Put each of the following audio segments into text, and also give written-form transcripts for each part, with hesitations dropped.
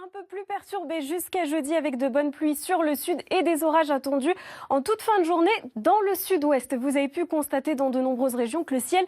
un peu plus perturbé jusqu'à jeudi avec de bonnes pluies sur le sud et des orages attendus en toute fin de journée dans le sud-ouest. Vous avez pu constater dans de nombreuses régions que le ciel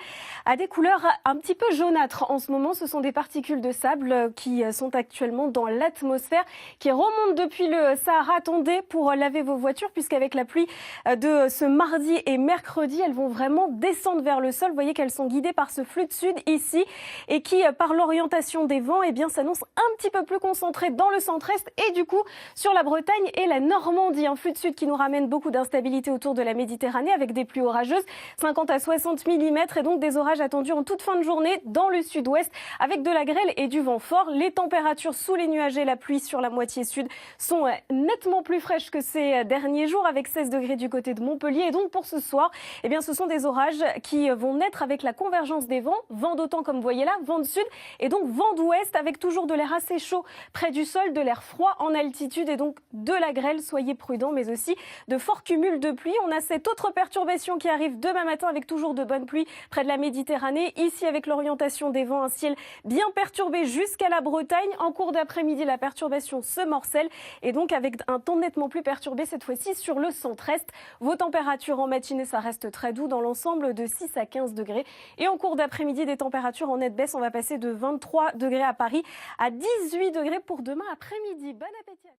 a des couleurs un petit peu jaunâtres. En ce moment, ce sont des particules de sable qui sont actuellement dans l'atmosphère, qui remontent depuis le Sahara. Attendez pour laver vos voitures puisqu'avec la pluie de ce mardi et mercredi, elles vont vraiment descendre vers le sol. Vous voyez qu'elles sont guidées par ce flux de sud ici et qui, par l'orientation des vents, eh bien, s'annonce un petit peu plus concentré dans le centre-est et du coup sur la Bretagne et la Normandie. Un flux de sud qui nous ramène beaucoup d'instabilité autour de la Méditerranée avec des pluies orageuses, 50 à 60 mm et donc des orages attendus en toute fin de journée dans le sud-ouest avec de la grêle et du vent fort. Les températures sous les nuages et la pluie sur la moitié sud sont nettement plus fraîches que ces derniers jours avec 16 degrés du côté de Montpellier. Et donc pour ce soir, eh bien, ce sont des orages qui vont naître avec la convergence des vents, vent d'autant comme vous voyez là, vent de sud et donc vent d'ouest avec toujours de l'air assez chaud près du sol, de l'air froid en altitude et donc de la grêle. Soyez prudents, mais aussi de forts cumuls de pluie. On a cette autre perturbation qui arrive demain matin avec toujours de bonnes pluies près de la Méditerranée. Ici, avec l'orientation des vents, un ciel bien perturbé jusqu'à la Bretagne. En cours d'après-midi, la perturbation se morcelle et donc avec un temps nettement plus perturbé cette fois-ci sur le centre-est. Vos températures en matinée, ça reste très doux dans l'ensemble de 6 à 15 degrés. Et en cours d'après-midi, des températures en nette baisse. On va passer de 23 degrés à Paris à 18 degrés pour demain après-midi. Bon appétit.